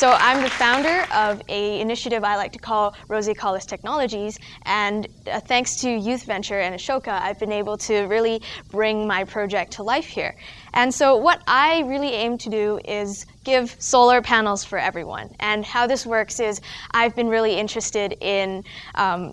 So I'm the founder of an initiative I like to call Rosy Collis Technologies, and thanks to Youth Venture and Ashoka, I've been able to really bring my project to life here. And so what I really aim to do is give solar panels for everyone. And how this works is I've been really interested in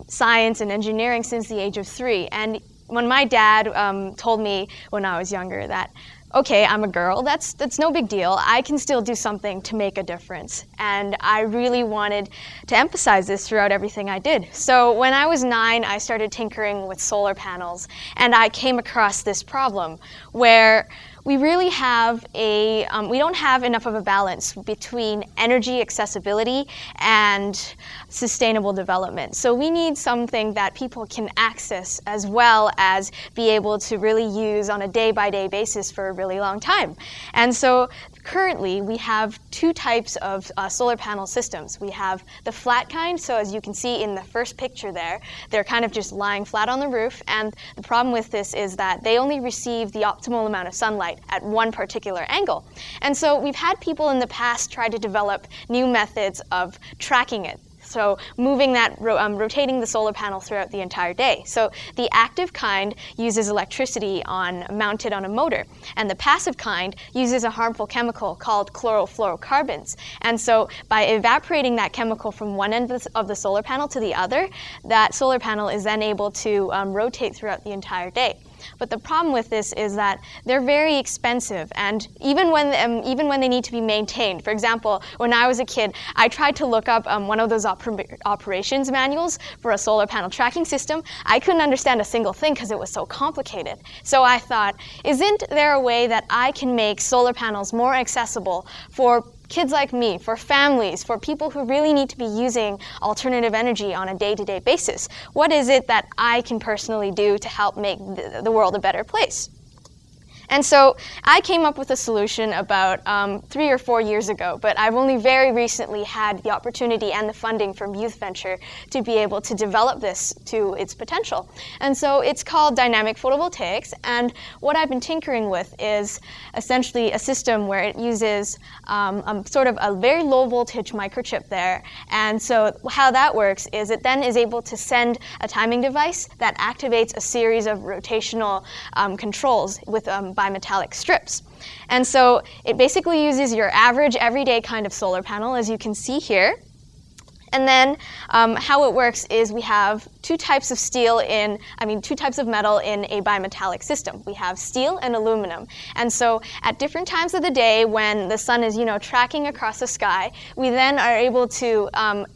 science and engineering since the age of 3. And when my dad told me when I was younger that, okay, I'm a girl, that's no big deal. I can still do something to make a difference. And I really wanted to emphasize this throughout everything I did. So when I was 9, I started tinkering with solar panels, and I came across this problem where we really have we don't have enough of a balance between energy accessibility and sustainable development. So we need something that people can access as well as be able to really use on a day-by-day basis for a really long time. And so currently we have 2 types of solar panel systems. We have the flat kind, so as you can see in the first picture there, they're kind of just lying flat on the roof, and the problem with this is that they only receive the optimal amount of sunlight at one particular angle. And so we've had people in the past try to develop new methods of tracking it. So moving that, rotating the solar panel throughout the entire day. So the active kind uses electricity mounted on a motor, and the passive kind uses a harmful chemical called chlorofluorocarbons. And so by evaporating that chemical from one end of the solar panel to the other, that solar panel is then able to rotate throughout the entire day. But the problem with this is that they're very expensive, and even when they need to be maintained. For example, when I was a kid, I tried to look up one of those operations manuals for a solar panel tracking system. I couldn't understand a single thing because it was so complicated. So I thought, isn't there a way that I can make solar panels more accessible for kids like me, for families, for people who really need to be using alternative energy on a day-to-day basis? What is it that I can personally do to help make the world a better place? And so I came up with a solution about 3 or 4 years ago, but I've only very recently had the opportunity and the funding from Youth Venture to be able to develop this to its potential. And so it's called dynamic photovoltaics, and what I've been tinkering with is essentially a system where it uses sort of a very low voltage microchip there. And so how that works is it then is able to send a timing device that activates a series of rotational controls with bimetallic strips. And so it basically uses your average everyday kind of solar panel, as you can see here. And then how it works is we have 2 types of metal in a bimetallic system. We have steel and aluminum. And so at different times of the day when the sun is, tracking across the sky, we then are able to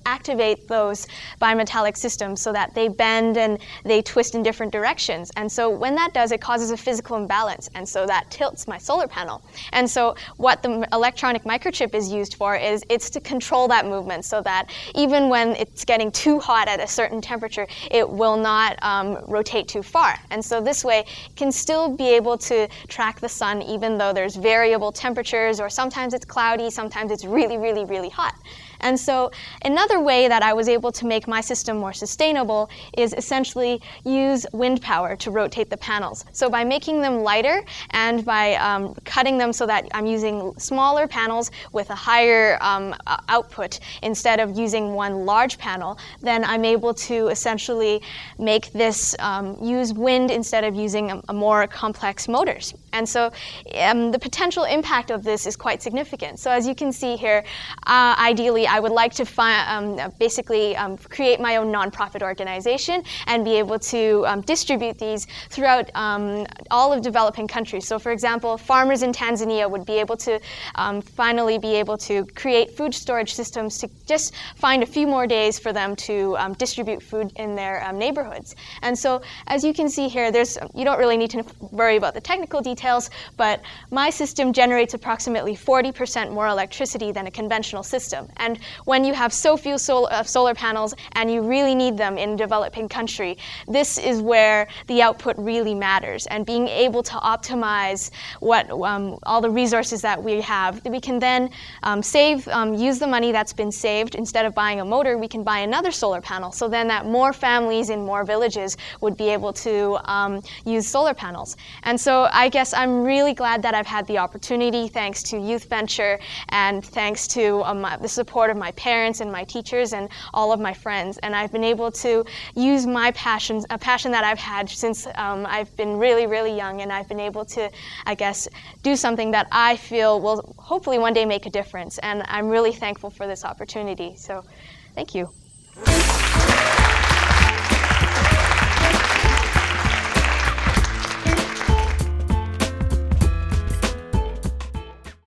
activate those bimetallic systems so that they bend and they twist in different directions. And so when that does, it causes a physical imbalance. And so that tilts my solar panel. And so what the electronic microchip is used for is it's to control that movement so that even when it's getting too hot at a certain temperature, it will not rotate too far. And so this way, it can still be able to track the sun even though there's variable temperatures, or sometimes it's cloudy, sometimes it's really, really, really hot. And so another way that I was able to make my system more sustainable is essentially use wind power to rotate the panels. So by making them lighter and by cutting them so that I'm using smaller panels with a higher output instead of using one large panel, then I'm able to essentially make this use wind instead of using a more complex motors. And so the potential impact of this is quite significant. So as you can see here, ideally I would like to basically create my own nonprofit organization and be able to distribute these throughout all of developing countries. So for example, farmers in Tanzania would be able to finally be able to create food storage systems to just find a few more days for them to distribute food in their neighborhoods. And so as you can see here, you don't really need to worry about the technical details, but my system generates approximately 40% more electricity than a conventional system. And And when you have so few solar panels and you really need them in a developing country, this is where the output really matters. And being able to optimize what all the resources that we have, we can then use the money that's been saved. Instead of buying a motor, we can buy another solar panel. So then that more families in more villages would be able to use solar panels. And so I guess I'm really glad that I've had the opportunity, thanks to Youth Venture and thanks to the support of my parents and my teachers and all of my friends. And I've been able to use my passion, a passion that I've had since I've been really, really young, and I've been able to, I guess, do something that I feel will hopefully one day make a difference. And I'm really thankful for this opportunity. So thank you.